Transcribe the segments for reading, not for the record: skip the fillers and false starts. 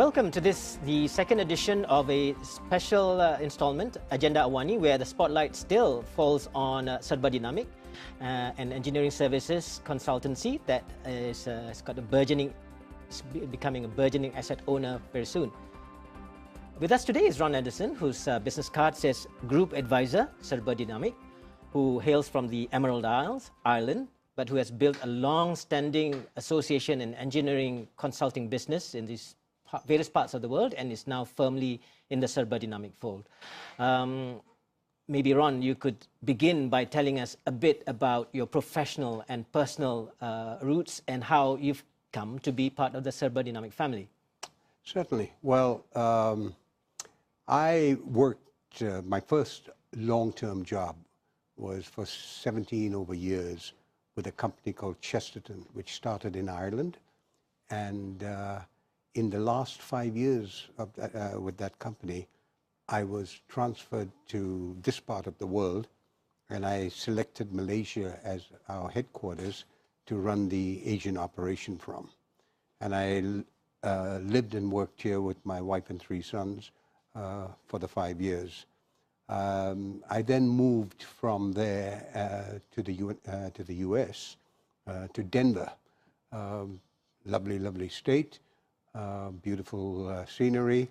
Welcome to the second edition of a special installment, Agenda Awani, where the spotlight still falls on Serba Dinamik, an engineering services consultancy that has got becoming a burgeoning asset owner very soon. With us today is Ron Anderson, whose business card says Group Advisor, Serba Dinamik, who hails from the Emerald Isles, Ireland, but who has built a long-standing association and engineering consulting business in these various parts of the world and is now firmly in the Serba Dinamik fold. Maybe, Ron, you could begin by telling us a bit about your professional and personal roots and how you've come to be part of the Serba Dinamik family. Certainly. Well, I worked, my first long-term job was for 17 over years with a company called Chesterton, which started in Ireland. And in the last 5 years of with that company, I was transferred to this part of the world, and I selected Malaysia as our headquarters to run the Asian operation from. And I lived and worked here with my wife and 3 sons for the 5 years. I then moved from there to the US, to Denver. Lovely, lovely state. Beautiful scenery,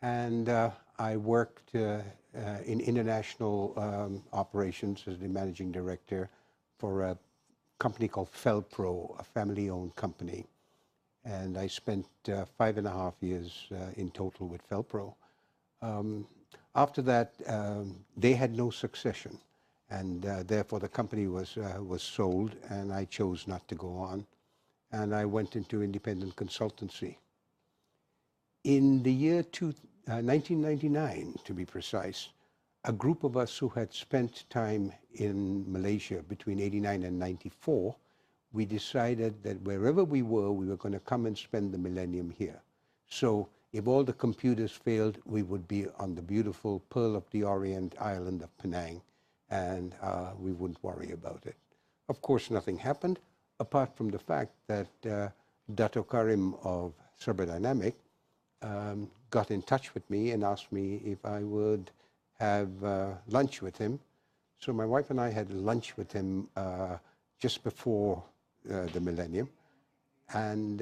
and I worked in international operations as the managing director for a company called Felpro, a family-owned company, and I spent 5.5 years in total with Felpro. After that, they had no succession, and therefore the company was sold, and I chose not to go on, and I went into independent consultancy. In the year 1999, to be precise, a group of us who had spent time in Malaysia between 89 and 94, we decided that wherever we were going to come and spend the millennium here. So if all the computers failed, we would be on the beautiful Pearl of the Orient island of Penang, and we wouldn't worry about it. Of course, nothing happened, apart from the fact that Dato Karim of Serba Dinamik got in touch with me and asked me if I would have lunch with him. So my wife and I had lunch with him just before the millennium, and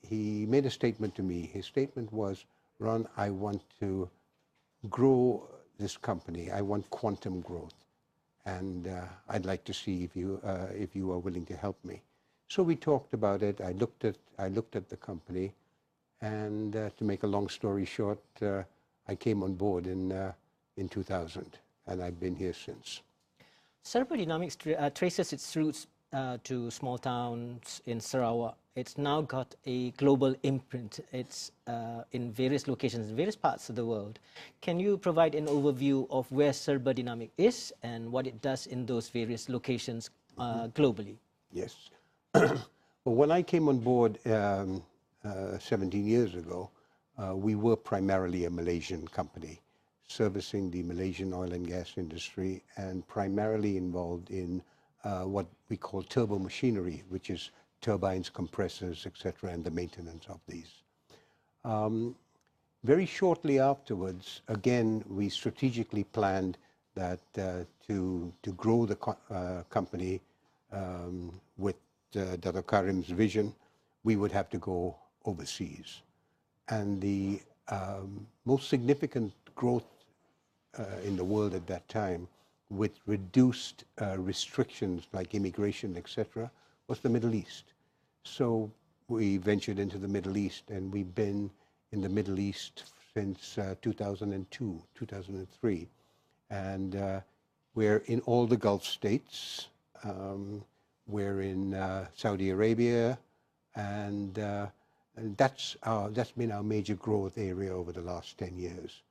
he made a statement to me. His statement was, "Ron, I want to grow this company. I want quantum growth, and I'd like to see if you are willing to help me." So we talked about it. I looked at the company. And to make a long story short, I came on board in 2000, and I've been here since. Serba Dinamik traces its roots to small towns in Sarawak. It's now got a global imprint. It's in various locations, in various parts of the world. Can you provide an overview of where Serba Dinamik is and what it does in those various locations globally? Yes. Well, when I came on board 17 years ago, we were primarily a Malaysian company, servicing the Malaysian oil and gas industry, and primarily involved in what we call turbo machinery, which is turbines, compressors, etc., and the maintenance of these. Very shortly afterwards, again, we strategically planned that to grow the company with Dato Karim's vision, we would have to go overseas. And the most significant growth in the world at that time, with reduced restrictions like immigration, etc., was the Middle East. So we ventured into the Middle East, and we've been in the Middle East since 2002, 2003. And we're in all the Gulf states. We're in Saudi Arabia, and that's been our major growth area over the last 10 years.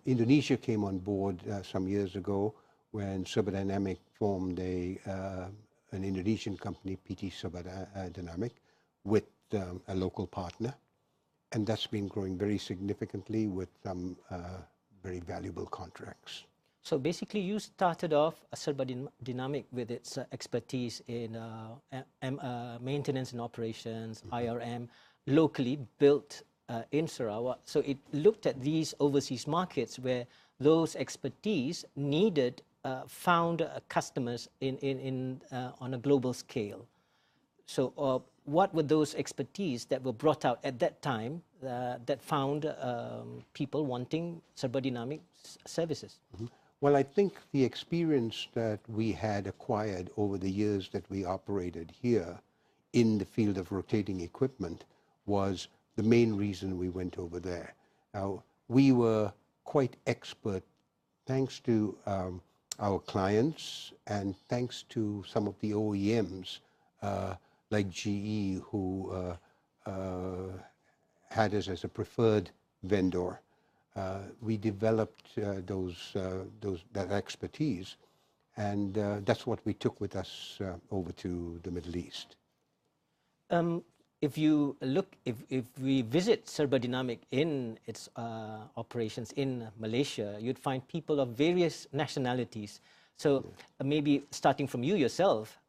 Indonesia came on board some years ago when Serba Dinamik formed an Indonesian company, PT Serba Dinamik, with a local partner. And that's been growing very significantly with some very valuable contracts. So basically, you started off Serba Dinamik with its expertise in maintenance and operations, IRM, locally built in Sarawak. So it looked at these overseas markets where those expertise needed found customers on a global scale. So what were those expertise that were brought out at that time that found people wanting Serba Dinamik services? Mhm. Well, I think the experience that we had acquired over the years that we operated here in the field of rotating equipment was the main reason we went over there. Now, we were quite expert thanks to our clients and thanks to some of the OEMs like GE who had us as a preferred vendor. We developed that expertise, and that's what we took with us over to the Middle East. If you look, if we visit Serba Dinamik in its operations in Malaysia, you'd find people of various nationalities. So maybe starting from you yourself,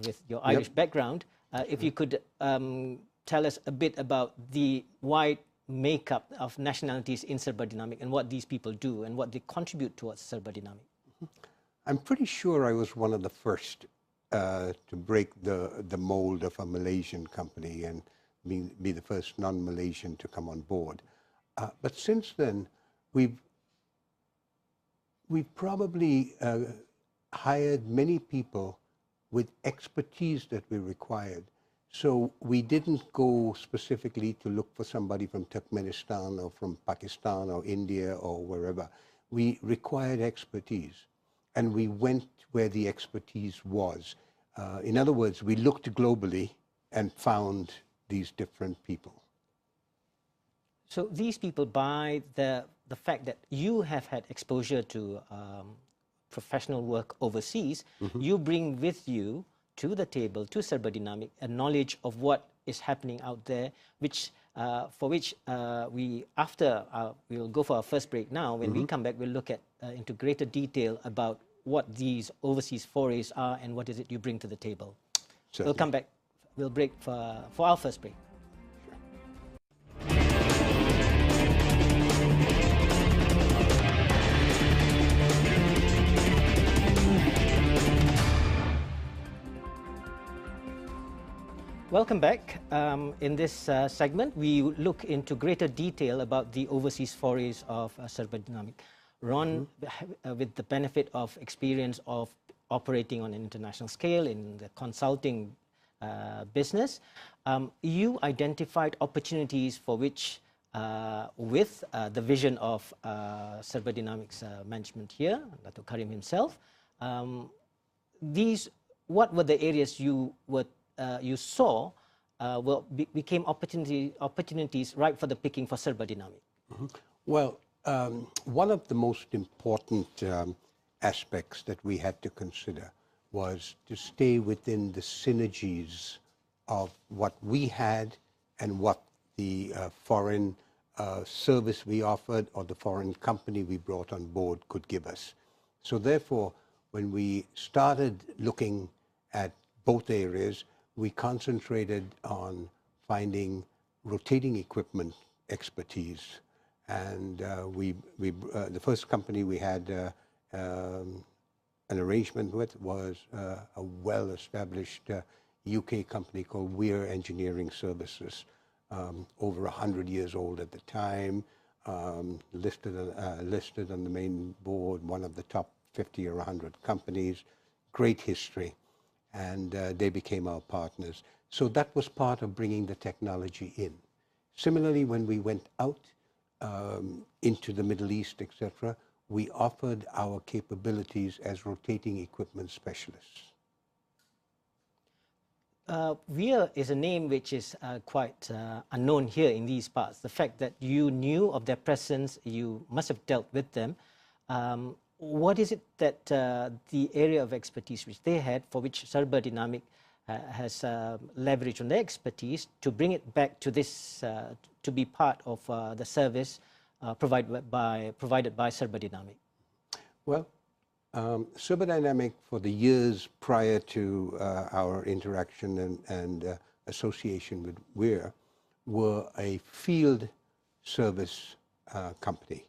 with your Irish background, if you could tell us a bit about the wide makeup of nationalities in Serba Dinamik and what these people do and what they contribute towards Serba Dinamik. I'm pretty sure I was one of the first to break the mold of a Malaysian company and be the first non-Malaysian to come on board. But since then, we've probably hired many people with expertise that we required. So we didn't go specifically to look for somebody from Turkmenistan or from Pakistan or India or wherever. We required expertise, and we went where the expertise was. In other words, we looked globally and found these different people. So these people, by the fact that you have had exposure to professional work overseas, you bring with you to the table, to Serba Dinamik, a knowledge of what is happening out there, which for which we'll go for our first break now. When we come back, we'll look at into greater detail about what these overseas forays are and what is it you bring to the table. Certainly. We'll come back. We'll break for our first break. Welcome back. In this segment, we look into greater detail about the overseas forays of Serba Dinamik. Ron, with the benefit of experience of operating on an international scale in the consulting business, you identified opportunities for which, with the vision of Serba Dinamik's management here, Dato' Karim himself, what were the areas you saw became opportunities ripe for the picking for Serba Dinamik? Well, one of the most important aspects that we had to consider was to stay within the synergies of what we had and what the foreign service we offered or the foreign company we brought on board could give us. So therefore, when we started looking at both areas, we concentrated on finding rotating equipment expertise. And the first company we had an arrangement with was a well-established UK company called Weir Engineering Services, over 100 years old at the time, listed on the main board, one of the top 50 or 100 companies, great history. And they became our partners. So that was part of bringing the technology in. Similarly, when we went out into the Middle East, etc., we offered our capabilities as rotating equipment specialists. Weir is a name which is quite unknown here in these parts. The fact that you knew of their presence, you must have dealt with them. What is it that the area of expertise which they had, for which Serba Dinamik has leveraged on their expertise to bring it back to this, to be part of the service provided by Serba Dinamik? Well, Serba Dinamik, for the years prior to our interaction and association with Weir, were a field service company.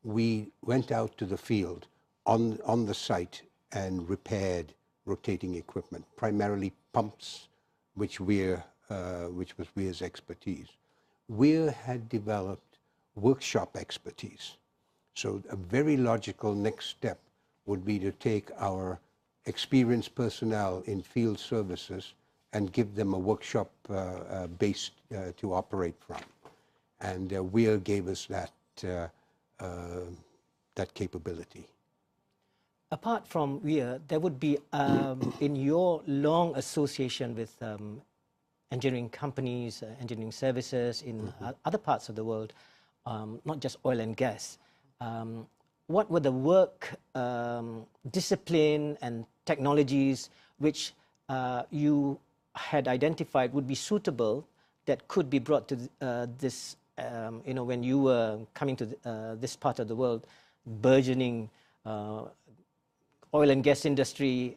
We went out to the field on the site and repaired rotating equipment, primarily pumps, which was Weir's expertise. Weir had developed workshop expertise. So a very logical next step would be to take our experienced personnel in field services and give them a workshop base to operate from. And Weir gave us that capability. Apart from Weir, there would be, in your long association with engineering companies, engineering services in other parts of the world, not just oil and gas, what were the work discipline and technologies which you had identified would be suitable that could be brought to this, when you were coming to this part of the world, burgeoning oil and gas industry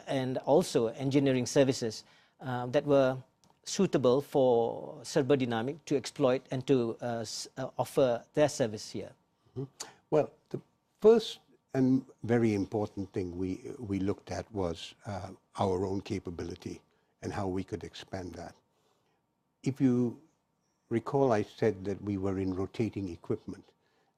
and also engineering services that were suitable for Serba Dinamik to exploit and to offer their service here? Well, the first and very important thing we looked at was our own capability and how we could expand that. If you recall, I said that we were in rotating equipment.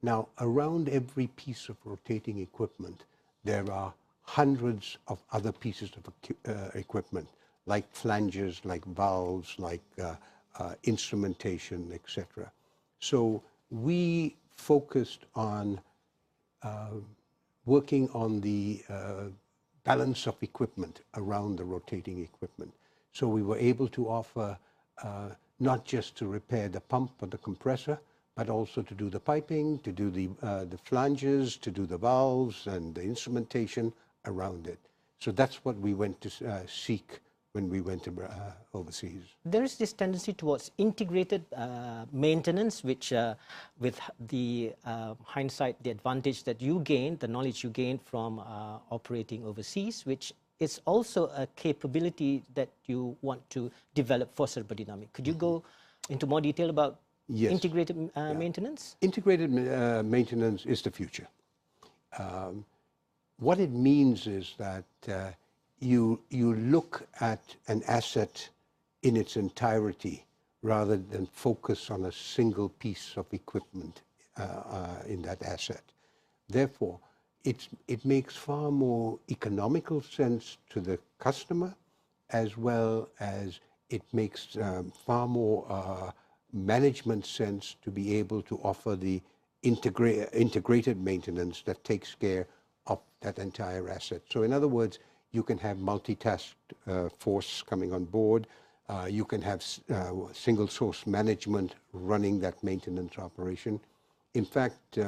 Now, around every piece of rotating equipment, there are hundreds of other pieces of equipment, like flanges, like valves, like instrumentation, etc. So we focused on working on the balance of equipment around the rotating equipment. So we were able to offer not just to repair the pump or the compressor, but also to do the piping, to do the flanges, to do the valves and the instrumentation around it. So that's what we went to seek when we went overseas. There is this tendency towards integrated maintenance, which with the hindsight, the advantage that you gained, the knowledge you gained from operating overseas, which is also a capability that you want to develop for Serba Dinamik. Could you go into more detail about integrated maintenance? Integrated maintenance is the future. What it means is that you look at an asset in its entirety rather than focus on a single piece of equipment in that asset. Therefore, it makes far more economical sense to the customer, as well as it makes far more management sense to be able to offer the integrated maintenance that takes care of that entire asset. So in other words, you can have multitask force coming on board. You can have single source management running that maintenance operation. In fact,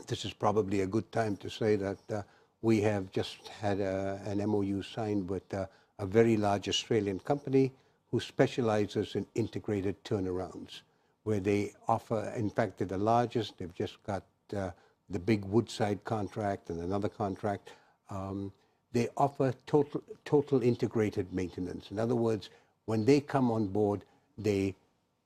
this is probably a good time to say that we have just had an MOU signed with a very large Australian company who specializes in integrated turnarounds, where they offer, in fact, they're the largest. They've just got the big Woodside contract and another contract. They offer total integrated maintenance. In other words, when they come on board, they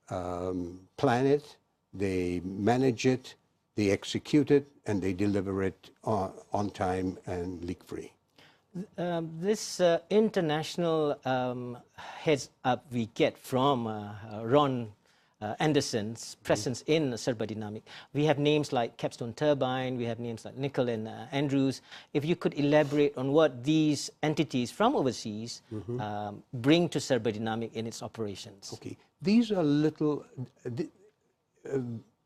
plan it, they manage it, they execute it, and they deliver it on time and leak-free. This international heads up we get from Ron Anderson's presence in Serba Dinamik. We have names like Capstone Turbine, we have names like Nicol and Andrews. If you could elaborate on what these entities from overseas bring to Serba Dinamik in its operations. Okay, these are little.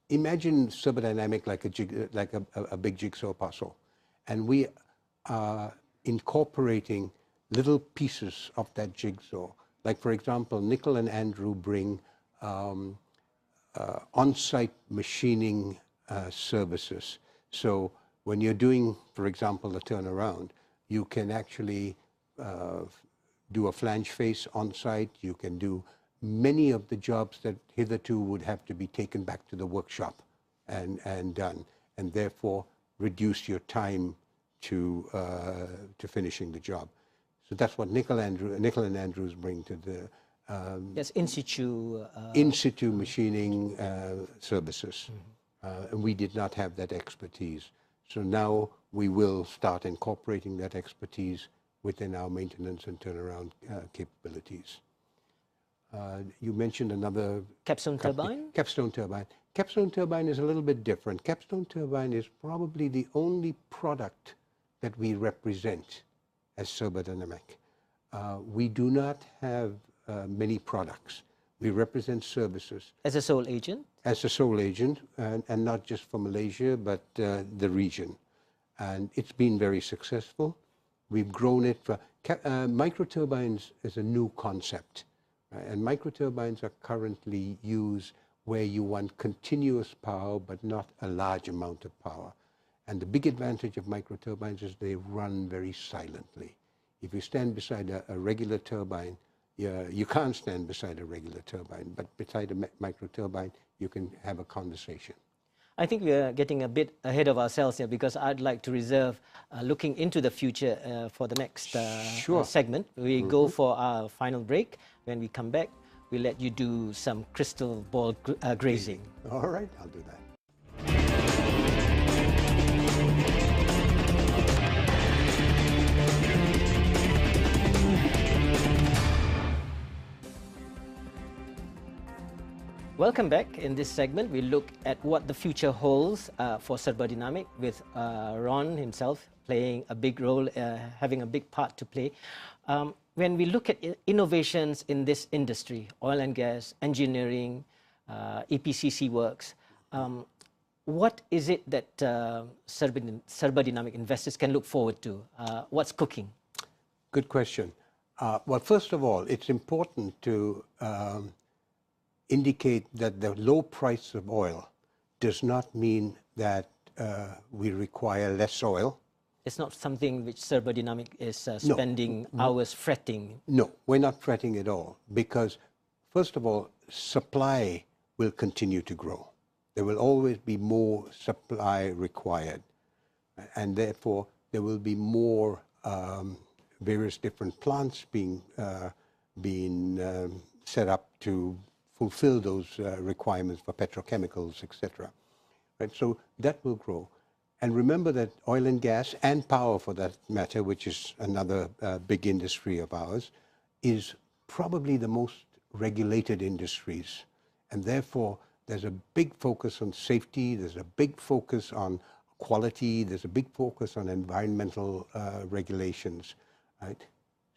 Imagine Serba Dinamik like a big jigsaw puzzle, and we are incorporating little pieces of that jigsaw. Like, for example, Nicol and Andrew bring on-site machining services. So when you're doing, for example, a turnaround, you can actually do a flange face on-site. You can do many of the jobs that hitherto would have to be taken back to the workshop and done, and therefore reduce your time to finishing the job. So that's what Nicol and Andrews bring to Yes, in situ. in situ machining services. And we did not have that expertise. So now we will start incorporating that expertise within our maintenance and turnaround capabilities. You mentioned another Capstone turbine? Capstone turbine. Capstone turbine is a little bit different. Capstone turbine is probably the only product that we represent as Serba Dinamik. We do not have many products. We represent services. As a sole agent? As a sole agent, and not just for Malaysia, but the region. And it's been very successful. We've grown it. Microturbines is a new concept. And microturbines are currently used where you want continuous power, but not a large amount of power. And the big advantage of microturbines is they run very silently. If you stand beside a regular turbine, you can't stand beside a regular turbine, but beside a microturbine, you can have a conversation. I think we are getting a bit ahead of ourselves here because I'd like to reserve looking into the future for the next segment. We go for our final break. When we come back, we'll let you do some crystal ball grazing. All right, I'll do that. Welcome back. In this segment, we look at what the future holds for Serba Dinamik, with Ron himself playing a big role, having a big part to play. When we look at innovations in this industry, oil and gas, engineering, EPCC works, what is it that Serba Dinamik investors can look forward to? What's cooking? Good question. Well, first of all, it's important to indicate that the low price of oil does not mean that we require less oil. It's not something which Serba Dinamik is spending hours fretting. No, we're not fretting at all, because first of all, supply will continue to grow. There will always be more supply required, and therefore there will be more various different plants being set up to fulfill those requirements for petrochemicals, etc. Right? So that will grow. And remember that oil and gas, and power for that matter, which is another big industry of ours, is probably the most regulated industries. And therefore, there's a big focus on safety, there's a big focus on quality, there's a big focus on environmental regulations. Right?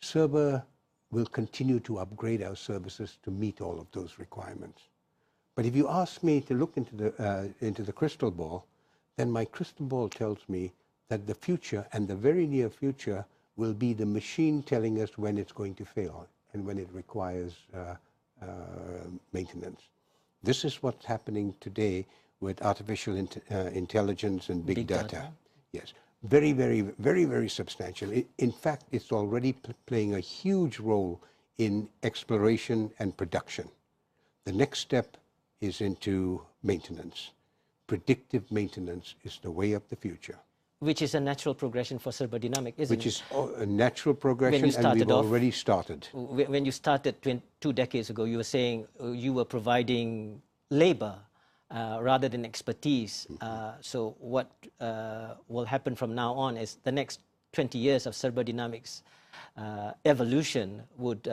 Serba will continue to upgrade our services to meet all of those requirements. But if you ask me to look into the crystal ball, then my crystal ball tells me that the future, and the very near future, will be the machine telling us when it's going to fail and when it requires maintenance. This is what's happening today with artificial intelligence and big data. Yes. Very, very, very, very substantial. In fact, it's already playing a huge role in exploration and production. The next step is into maintenance. Predictive maintenance is the way of the future. Which is a natural progression for Serba Dinamik, isn't it? Which is a natural progression, and we've already started. When you started 2 decades ago, you were saying you were providing labor rather than expertise. So what will happen from now on is the next 20 years of Serba Dinamik's evolution would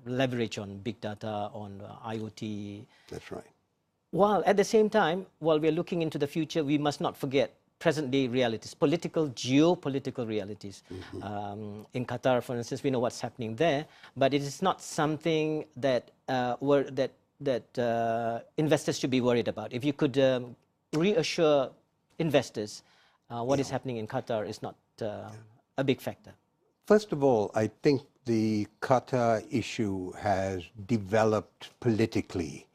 leverage on big data, on IoT. That's right. While at the same time, while we're looking into the future, we must not forget present-day realities, geopolitical realities. In Qatar, for instance, we know what's happening there, but it is not something that investors should be worried about. If you could reassure investors what is happening in Qatar is not a big factor. First of all, I think the Qatar issue has developed politically,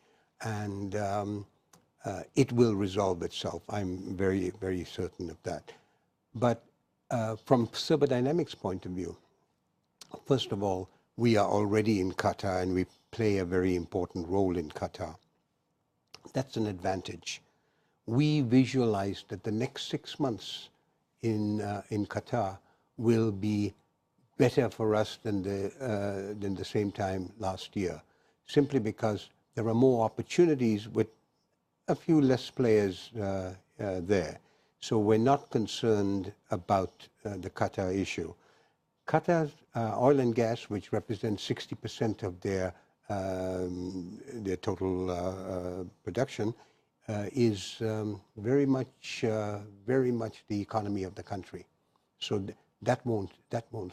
and it will resolve itself. I'm very, very certain of that. But from Serba Dinamik's point of view, first of all, we are already in Qatar and we play a very important role in Qatar. That's an advantage. We visualize that the next 6 months in Qatar will be better for us than the same time last year, simply because there are more opportunities with a few less players there. So we're not concerned about the Qatar issue. Qatar's oil and gas, which represents 60% of their total production, is very much the economy of the country. So that won't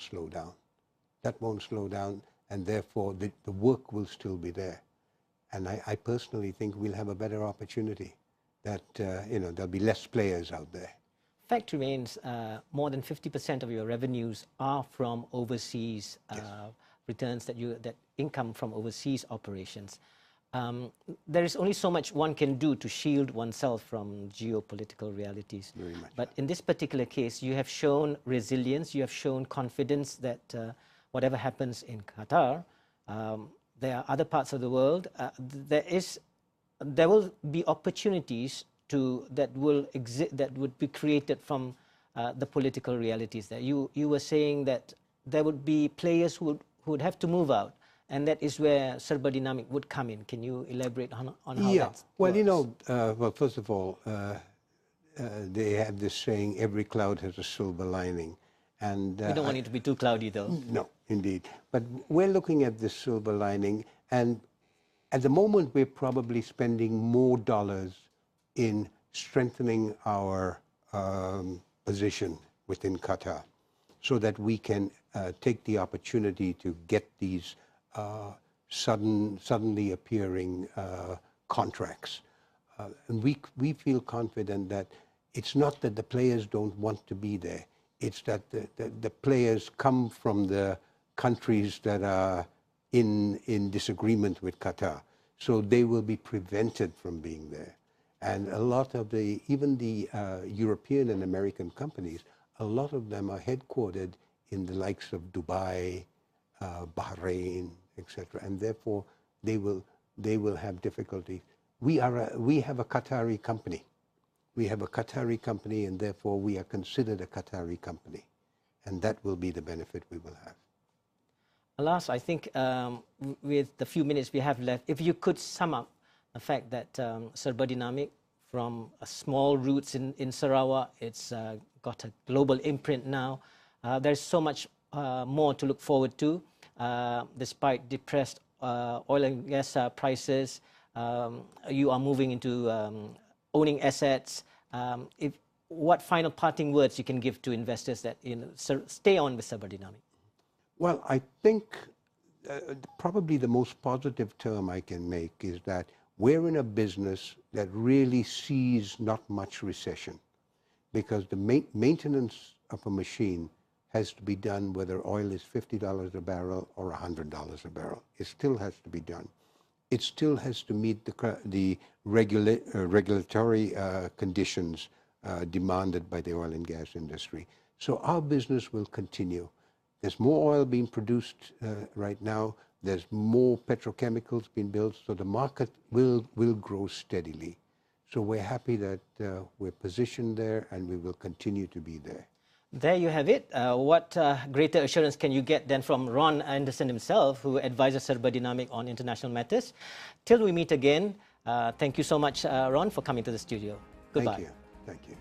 slow down. That won't slow down, and therefore the work will still be there. And I personally think we'll have a better opportunity. That there'll be less players out there. Fact remains, more than 50% of your revenues are from overseas returns, that income from overseas operations. There is only so much one can do to shield oneself from geopolitical realities. Very much. But in this particular case, you have shown resilience, you have shown confidence that whatever happens in Qatar, there are other parts of the world. There will be opportunities that would be created from the political realities. That you were saying that there would be players who would have to move out, and that is where Serba Dinamik would come in. Can you elaborate on how that well, works? well, first of all, they have this saying, every cloud has a silver lining. And we don't want it to be too cloudy, though. No, indeed. But we're looking at this silver lining, and at the moment we're probably spending more dollars in strengthening our position within Qatar, so that we can take the opportunity to get these suddenly appearing contracts. And we feel confident that it's not that the players don't want to be there. It's that the players come from the countries that are in disagreement with Qatar. So they will be prevented from being there. And a lot of even the European and American companies, a lot of them are headquartered in the likes of Dubai, Bahrain, etc. And therefore, they will have difficulty. We have a Qatari company. We have a Qatari company, and therefore we are considered a Qatari company. And that will be the benefit we will have. Alas, I think with the few minutes we have left, if you could sum up the fact that Serba Dinamik, from small roots in Sarawak, it's got a global imprint now. There's so much more to look forward to, despite depressed oil and gas prices. You are moving into owning assets. What final parting words you can give to investors that stay on with Serba Dinamik? Well, I think probably the most positive term I can make is that we're in a business that really sees not much recession, because the maintenance of a machine has to be done whether oil is $50 a barrel or $100 a barrel. It still has to be done. It still has to meet the regulatory conditions demanded by the oil and gas industry. So our business will continue. There's more oil being produced right now. There's more petrochemicals being built, so the market will grow steadily. So we're happy that we're positioned there, and we will continue to be there. There you have it. What greater assurance can you get than from Ron Anderson himself, who advises Serba Dinamik on international matters? Till we meet again, thank you so much, Ron, for coming to the studio. Goodbye. Thank you. Thank you.